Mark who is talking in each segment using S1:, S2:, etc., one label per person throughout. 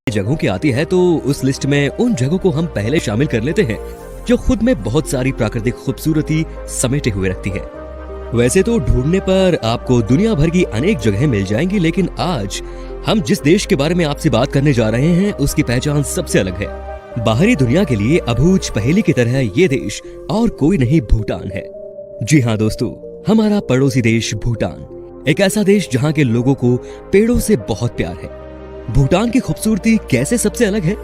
S1: जगहों की आती है तो उस लिस्ट में उन जगहों को हम पहले शामिल कर लेते हैं जो खुद में बहुत सारी प्राकृतिक खूबसूरती समेटे हुए रखती है। वैसे तो ढूंढने पर आपको दुनिया भर की अनेक जगहें मिल जाएंगी, लेकिन आज हम जिस देश के बारे में आपसे बात करने जा रहे हैं उसकी पहचान सबसे अलग है। बाहरी दुनिया के लिए अबूझ पहेली की तरह ये देश और कोई नहीं, भूटान है। जी हाँ दोस्तों, हमारा पड़ोसी देश भूटान, एक ऐसा देश जहाँ के लोगों को पेड़ों से बहुत प्यार है। भूटान की खूबसूरती कैसे सबसे अलग है,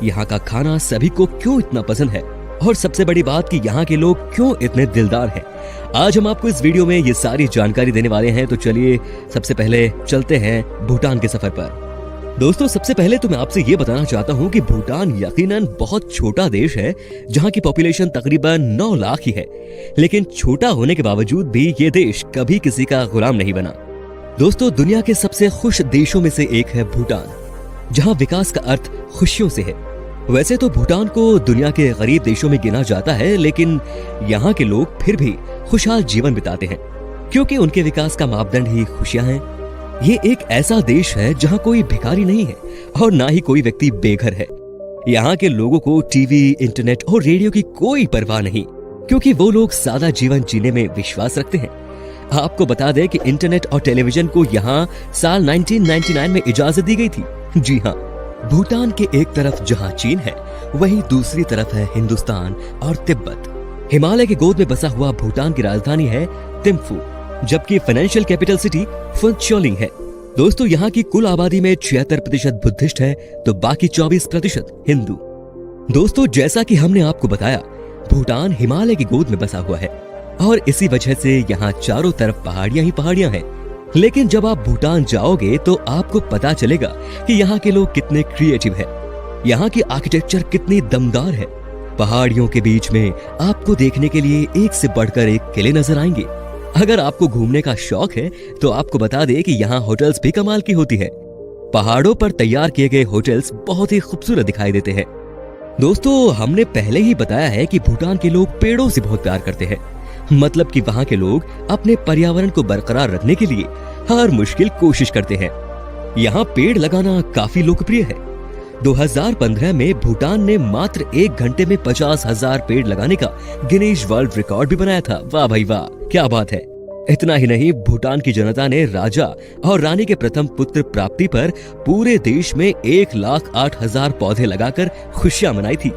S1: यहाँ का खाना सभी को क्यों इतना पसंद है, और सबसे बड़ी बात कि यहाँ के लोग क्यों इतने दिलदार हैं, आज हम आपको इस वीडियो में ये सारी जानकारी देने वाले हैं। तो चलिए सबसे पहले चलते हैं भूटान के सफर पर। दोस्तों सबसे पहले तो मैं आपसे ये बताना चाहता हूँ कि भूटान यकीनन बहुत छोटा देश है, जहाँ की पॉपुलेशन तकरीबन 9 लाख ही है, लेकिन छोटा होने के बावजूद भी ये देश कभी किसी का गुलाम नहीं बना। दोस्तों दुनिया के सबसे खुश देशों में से एक है भूटान, जहां विकास का अर्थ खुशियों से है। वैसे तो भूटान को दुनिया के गरीब देशों में गिना जाता है, लेकिन यहाँ के लोग फिर भी खुशहाल जीवन बिताते हैं क्योंकि उनके विकास का मापदंड ही खुशियां हैं। ये एक ऐसा देश है जहाँ कोई भिखारी नहीं है और ना ही कोई व्यक्ति बेघर है। यहाँ के लोगों को टीवी, इंटरनेट और रेडियो की कोई परवाह नहीं, क्योंकि वो लोग सादा जीवन जीने में विश्वास रखते हैं। आपको बता दें कि इंटरनेट और टेलीविजन को यहाँ साल 1999 में इजाजत दी गई थी। जी हाँ, भूटान के एक तरफ जहाँ चीन है, वहीं दूसरी तरफ है हिंदुस्तान और तिब्बत। हिमालय की गोद में बसा हुआ भूटान की राजधानी है थिम्फू, जबकि फाइनेंशियल कैपिटल सिटी फुनचोलिंग है। दोस्तों यहाँ की कुल आबादी में 76% बुद्धिस्ट है तो बाकी 24% हिंदू। दोस्तों जैसा कि हमने आपको बताया, भूटान हिमालय की गोद में बसा हुआ है और इसी वजह से यहाँ चारों तरफ पहाड़ियां ही पहाड़ियां हैं। लेकिन जब आप भूटान जाओगे तो आपको पता चलेगा कि यहाँ के लोग कितने क्रिएटिव हैं। यहाँ की आर्किटेक्चर कितनी दमदार है। पहाड़ियों के बीच में आपको देखने के लिए एक से बढ़कर एक किले नजर आएंगे। अगर आपको घूमने का शौक है तो आपको बता दें कि यहाँ होटल्स भी कमाल की होती है। पहाड़ों पर तैयार किए गए होटल्स बहुत ही खूबसूरत दिखाई देते हैं। दोस्तों हमने पहले ही बताया है कि भूटान के लोग पेड़ों से बहुत प्यार करते हैं, मतलब कि वहाँ के लोग अपने पर्यावरण को बरकरार रखने के लिए हर मुश्किल कोशिश करते हैं। यहाँ पेड़ लगाना काफी लोकप्रिय है। 2015 में भूटान ने मात्र 1 घंटे में 50,000 पेड़ लगाने का गिनीज वर्ल्ड रिकॉर्ड भी बनाया था। वाह भाई वाह, क्या बात है। इतना ही नहीं, भूटान की जनता ने राजा और रानी के प्रथम पुत्र प्राप्ति पर पूरे देश में 1,08,000 पौधे लगाकर खुशियां मनाई थी।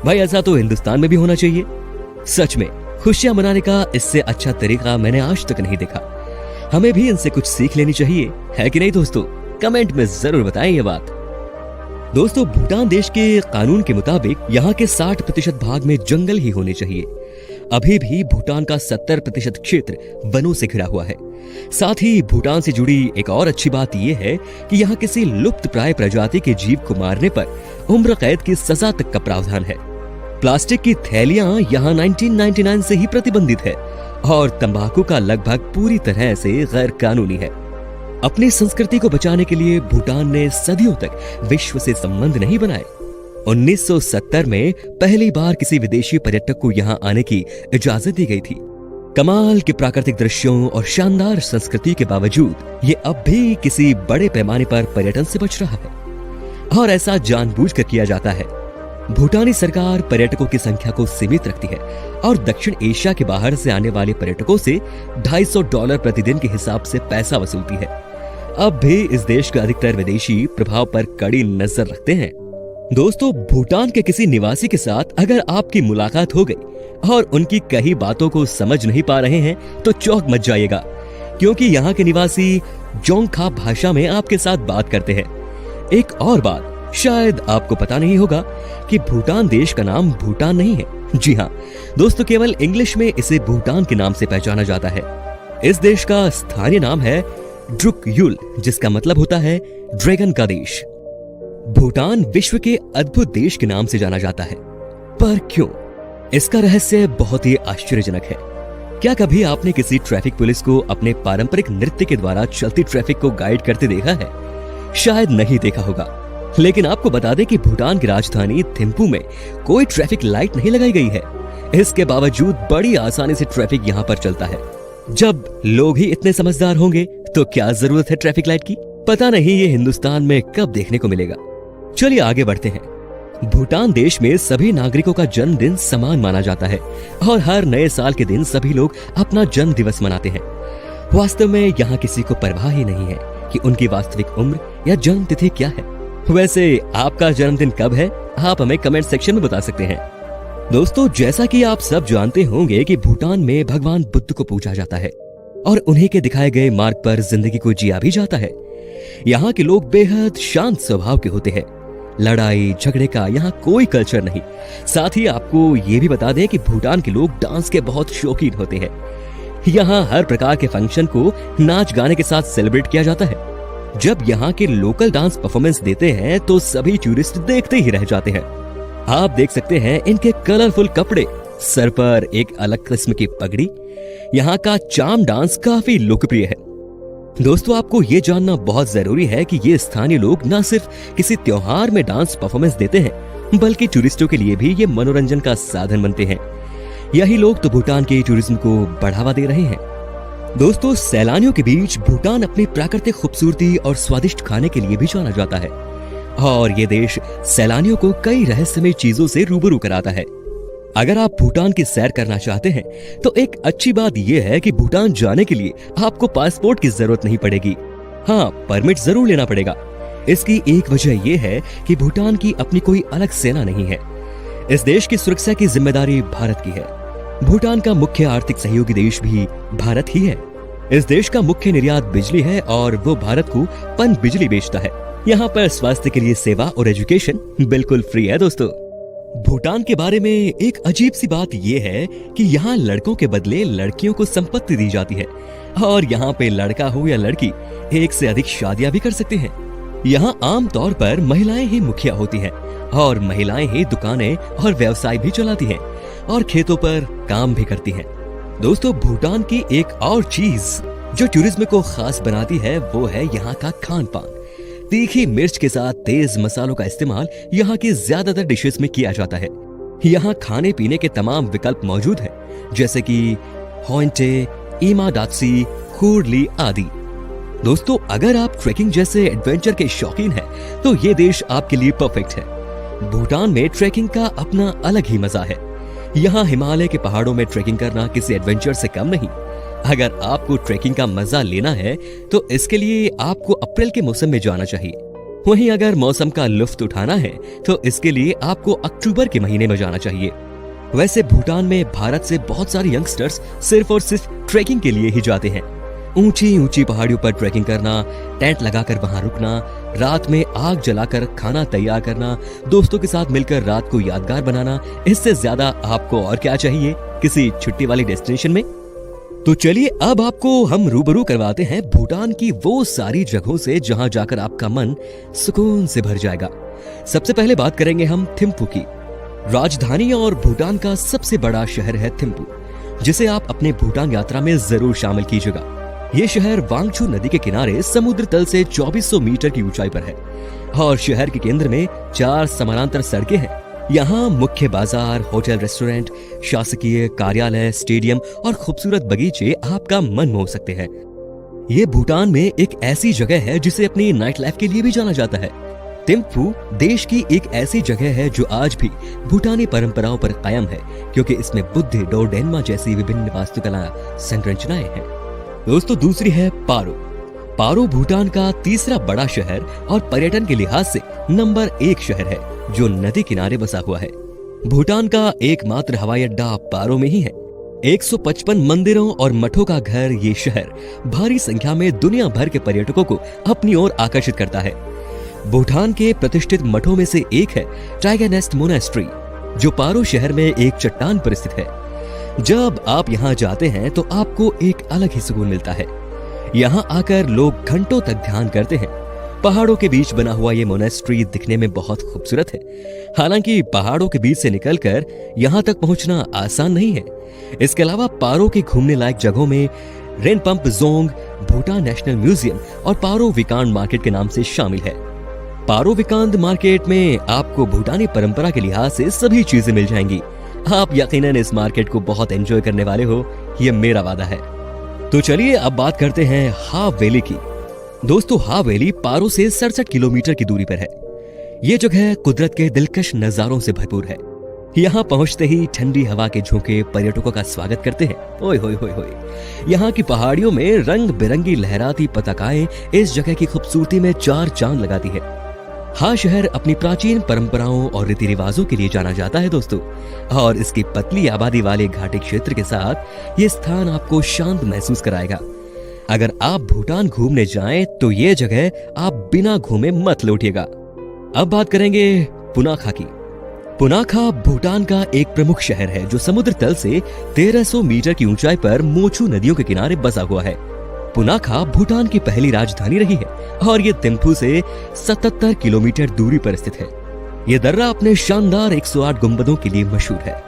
S1: भाई ऐसा तो हिंदुस्तान में भी होना चाहिए। सच में खुशियां मनाने का इससे अच्छा तरीका मैंने आज तक नहीं देखा। हमें भी इनसे कुछ सीख लेनी चाहिए, है कि नहीं दोस्तों? कमेंट में जरूर बताएं ये बात। दोस्तों भूटान देश के कानून के मुताबिक यहाँ के 60% भाग में जंगल ही होने चाहिए। अभी भी भूटान का 70% क्षेत्र वनों से घिरा हुआ है। साथ ही भूटान से जुड़ी एक और अच्छी बात यह है कि यहाँ किसी लुप्त प्राय प्रजाति के जीव को मारने पर उम्र कैद की सजा तक का प्रावधान है। प्लास्टिक की थैलियां यहाँ 1999 से ही प्रतिबंधित है और तंबाकू का लगभग पूरी तरह से गैर कानूनी है। अपनी संस्कृति को बचाने के लिए भूटान ने सदियों तक विश्व से संबंध नहीं बनाए। 1970 में पहली बार किसी विदेशी पर्यटक को यहाँ आने की इजाजत दी गई थी। कमाल के प्राकृतिक दृश्यों और शानदार संस्कृति के बावजूद ये अब भी किसी बड़े पैमाने पर पर्यटन से बच रहा है, और ऐसा जानबूझकर किया जाता है। भूटानी सरकार पर्यटकों की संख्या को सीमित रखती है और दक्षिण एशिया के बाहर से आने वाले पर्यटकों से $250 प्रतिदिन के हिसाब से पैसा वसूलती है। अब भी इस देश के अधिकतर विदेशी प्रभाव पर कड़ी नजर रखते हैं। दोस्तों भूटान के किसी निवासी के साथ अगर आपकी मुलाकात हो गई और उनकी कही बातों को समझ नहीं पा रहे हैं तो चौंक मत जाइएगा, क्योंकि यहाँ के निवासी जोंगखा भाषा में आपके साथ बात करते हैं। एक और बात शायद आपको पता नहीं होगा कि भूटान देश का नाम भूटान नहीं है। जी हाँ दोस्तों, केवल इंग्लिश में इसे भूटान के नाम से पहचाना जाता है। इस देश का स्थानीय नाम है ड्रुक युल, जिसका मतलब होता है ड्रैगन का देश। भूटान विश्व के अद्भुत देश के नाम से जाना जाता है, पर क्यों? इसका रहस्य बहुत ही आश्चर्यजनक है। क्या कभी आपने किसी ट्रैफिक पुलिस को अपने पारंपरिक नृत्य के द्वारा चलती ट्रैफिक को गाइड करते देखा है? शायद नहीं देखा होगा, लेकिन आपको बता दें कि भूटान की राजधानी थिम्पू में कोई ट्रैफिक लाइट नहीं लगाई गई है। इसके बावजूद बड़ी आसानी से ट्रैफिक यहाँ पर चलता है। जब लोग ही इतने समझदार होंगे तो क्या जरूरत है ट्रैफिक लाइट की? पता नहीं ये हिंदुस्तान में कब देखने को मिलेगा। चलिए आगे बढ़ते हैं। भूटान देश में सभी नागरिकों का जन्मदिन समान माना जाता है और हर नए साल के दिन सभी लोग अपना जन्म दिवस मनाते हैं। वास्तव में यहाँ किसी को परवाह ही नहीं है कि उनकी वास्तविक उम्र या जन्म तिथि क्या है। वैसे आपका जन्मदिन कब है, आप हमें कमेंट सेक्शन में बता सकते हैं। दोस्तों, जैसा कि आप सब जानते होंगे कि भूटान में भगवान बुद्ध को पूजा जाता है और उन्हीं के दिखाए गए मार्ग पर जिंदगी को जिया भी जाता है। यहाँ के लोग बेहद शांत स्वभाव के होते हैं। लड़ाई झगड़े का यहाँ कोई कल्चर नहीं। साथ ही आपको ये भी बता दें कि भूटान के लोग डांस के बहुत शौकीन होते हैं। यहाँ हर प्रकार के फंक्शन को नाच गाने के साथ सेलिब्रेट किया जाता है। जब यहाँ के लोकल डांस परफॉर्मेंस देते हैं तो सभी टूरिस्ट देखते ही रह जाते हैं। आप देख सकते हैं इनके कलरफुल कपड़े, सर पर एक अलग किस्म की पगड़ी। यहाँ का चाम डांस काफी लोकप्रिय है। दोस्तों, आपको ये जानना बहुत जरूरी है कि ये स्थानीय लोग न सिर्फ किसी त्योहार में डांस परफॉर्मेंस देते हैं बल्कि टूरिस्टों के लिए भी ये मनोरंजन का साधन बनते हैं। यही लोग तो भूटान के टूरिज्म को बढ़ावा दे रहे हैं। दोस्तों, सैलानियों के बीच भूटान अपनी प्राकृतिक खूबसूरती और स्वादिष्ट खाने के लिए भी जाना जाता है और ये देश सैलानियों को कई रहस्यमय चीजों से रूबरू कराता है। अगर आप भूटान की सैर करना चाहते हैं तो एक अच्छी बात यह है कि भूटान जाने के लिए आपको पासपोर्ट की जरूरत नहीं पड़ेगी। हाँ, परमिट जरूर लेना पड़ेगा। इसकी एक वजह यह है कि भूटान की अपनी कोई अलग सेना नहीं है। इस देश की सुरक्षा की जिम्मेदारी भारत की है। भूटान का मुख्य आर्थिक सहयोगी देश भी भारत ही है। इस देश का मुख्य निर्यात बिजली है और वो भारत को पन बिजली बेचता है। यहाँ पर स्वास्थ्य के लिए सेवा और एजुकेशन बिल्कुल फ्री है। दोस्तों, भूटान के बारे में एक अजीब सी बात यह है कि यहाँ लड़कों के बदले लड़कियों को संपत्ति दी जाती है और यहाँ पे लड़का हो या लड़की एक से अधिक शादियां भी कर सकते हैं। यहाँ आमतौर पर महिलाएं ही मुखिया होती हैं और महिलाएं ही दुकानें और व्यवसाय भी चलाती हैं और खेतों पर काम भी करती हैं। दोस्तों, भूटान की एक और चीज जो टूरिज्म को खास बनाती है वो है यहाँ का खान पान। तीखी मिर्च के साथ तेज मसालों का इस्तेमाल यहाँ की ज्यादातर डिशेस में किया जाता है। यहाँ खाने पीने के तमाम विकल्प मौजूद हैं, जैसे कि होइंटे, इमादात्सी, खुरली आदि। दोस्तों, अगर आप ट्रेकिंग जैसे एडवेंचर के शौकीन हैं, तो ये देश आपके लिए परफेक्ट है। भूटान में ट्रेकिंग का अपना अलग ही मजा है। यहाँ हिमालय के पहाड़ों में ट्रेकिंग करना किसी एडवेंचर से कम नहीं। अगर आपको ट्रेकिंग का मजा लेना है तो इसके लिए आपको अप्रैल के मौसम में जाना चाहिए। वहीं अगर मौसम का लुत्फ उठाना है तो इसके लिए आपको अक्टूबर के महीने में जाना चाहिए। वैसे भूटान में भारत से बहुत सारे यंगस्टर्स सिर्फ और सिर्फ ट्रेकिंग के लिए ही जाते हैं। ऊंची ऊंची पहाड़ियों पर ट्रेकिंग करना, टेंट लगाकर वहां रुकना, रात में आग जलाकर खाना तैयार करना, दोस्तों के साथ मिलकर रात को यादगार बनाना, इससे ज्यादा आपको और क्या चाहिए किसी छुट्टी वाली डेस्टिनेशन में। तो चलिए अब आपको हम रूबरू करवाते हैं भूटान की वो सारी जगहों से जहां जाकर आपका मन सुकून से भर जाएगा। सबसे पहले बात करेंगे हम थिम्पू की। राजधानी और भूटान का सबसे बड़ा शहर है थिम्पू, जिसे आप अपने भूटान यात्रा में जरूर शामिल कीजिएगा। ये शहर वांगचू नदी के किनारे समुद्र तल से 2400 मीटर की ऊंचाई पर है और शहर के केंद्र में 4 समानांतर सड़कें हैं। यहाँ मुख्य बाजार, होटल, रेस्टोरेंट, शासकीय कार्यालय, स्टेडियम और खूबसूरत बगीचे आपका मन मोह सकते हैं। ये भूटान में एक ऐसी जगह है जिसे अपनी नाइट लाइफ के लिए भी जाना जाता है। थिम्पू देश की एक ऐसी जगह है जो आज भी भूटानी परंपराओं पर कायम है, क्योंकि इसमें बुद्ध और डेनमा जैसी विभिन्न वास्तुकला संरचनाएं हैं। दोस्तों, दूसरी है पारो। पारो भूटान का तीसरा बड़ा शहर और पर्यटन के लिहाज से नंबर 1 शहर है, जो नदी किनारे बसा हुआ है। भूटान का एकमात्र हवाई अड्डा पारो में ही है। 155 मंदिरों और मठों का घर ये शहर भारी संख्या में दुनिया भर के पर्यटकों को अपनी ओर आकर्षित करता है। भूटान के प्रतिष्ठित मठों में से एक है टाइगर नेस्ट मोनेस्ट्री, जो पारो शहर में एक चट्टान पर स्थित है। जब आप यहाँ जाते हैं तो आपको एक अलग ही सुकून मिलता है। यहाँ आकर लोग घंटों तक ध्यान करते हैं। पहाड़ों के बीच बना हुआ ये मोनेस्ट्री दिखने में बहुत खूबसूरत है। हालांकि पहाड़ों के बीच से निकलकर यहाँ तक पहुँचना आसान नहीं है। इसके अलावा पारो के घूमने लायक जगहों में रेनपंप जोंग, भूटान नेशनल म्यूजियम और पारो विकांड मार्केट के नाम से शामिल है। पारो विकांड मार्केट में आपको भूटानी परंपरा के लिहाज से सभी चीजें मिल जाएंगी। आप यकीनन इस मार्केट को बहुत एंजॉय करने वाले हो, ये मेरा वादा है। तो चलिए अब बात करते हैं हाफ वैली की। दोस्तों हा वैली पारो से 67 किलोमीटर की दूरी पर है। ये जगह कुदरत के दिलकश नजारों से भरपूर है। यहाँ पहुंचते ही ठंडी हवा के झोंके पर्यटकों का स्वागत करते हैं। ओए होए होए होए। यहाँ की पहाड़ियों में रंग बिरंगी लहराती पताकाएं इस जगह की खूबसूरती में चार चांद लगाती है। हा शहर अपनी प्राचीन परंपराओं और रीति रिवाजों के लिए जाना जाता है दोस्तों, और इसकी पतली आबादी वाले घाटी क्षेत्र के साथ ये स्थान आपको शांत महसूस कराएगा। अगर आप भूटान घूमने जाएं तो ये जगह आप बिना घूमे मत लौटिएगा। अब बात करेंगे पुनाखा की। पुनाखा भूटान का एक प्रमुख शहर है जो समुद्र तल से 1300 मीटर की ऊंचाई पर मोचू नदियों के किनारे बसा हुआ है। पुनाखा भूटान की पहली राजधानी रही है और ये थिम्फू से 77 किलोमीटर दूरी पर स्थित है। ये दर्रा अपने शानदार 108 गुंबदों के लिए मशहूर है।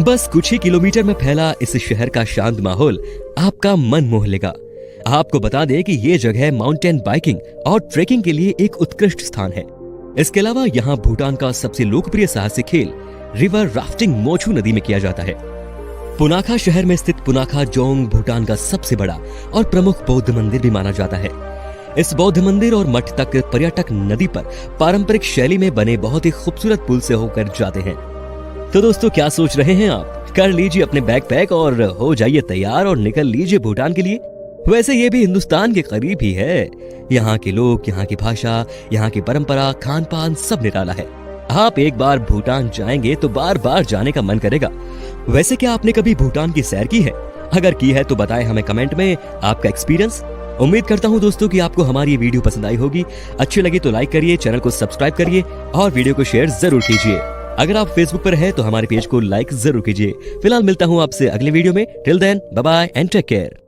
S1: बस कुछ ही किलोमीटर में फैला इस शहर का शांत माहौल आपका मन मोह लेगा। आपको बता दें कि ये जगह माउंटेन बाइकिंग और ट्रेकिंग के लिए एक उत्कृष्ट स्थान है। इसके अलावा यहाँ भूटान का सबसे लोकप्रिय साहसिक खेल रिवर राफ्टिंग मोचू नदी में किया जाता है। पुनाखा शहर में स्थित पुनाखा जोंग भूटान का सबसे बड़ा और प्रमुख बौद्ध मंदिर भी माना जाता है। इस बौद्ध मंदिर और मठ तक पर्यटक नदी पर पारंपरिक शैली में बने बहुत ही खूबसूरत पुल से होकर जाते हैं। तो दोस्तों क्या सोच रहे हैं आप? कर लीजिए अपने बैग पैक और हो जाइए तैयार और निकल लीजिए भूटान के लिए। वैसे ये भी हिंदुस्तान के करीब ही है। यहाँ के लोग, यहाँ की भाषा, यहाँ की परंपरा, खान पान सब निराला है। आप एक बार भूटान जाएंगे तो बार बार जाने का मन करेगा। वैसे क्या आपने कभी भूटान की सैर की है? अगर की है तो बताएं हमें कमेंट में आपका एक्सपीरियंस। उम्मीद करता हूँ दोस्तों कि आपको हमारी ये वीडियो पसंद आई होगी। अच्छी लगी तो लाइक करिए, चैनल को सब्सक्राइब करिए और वीडियो को शेयर जरूर कीजिए। अगर आप फेसबुक पर हैं तो हमारे पेज को लाइक जरूर कीजिए। फिलहाल मिलता हूँ आपसे अगले वीडियो में। Till then bye bye and take care.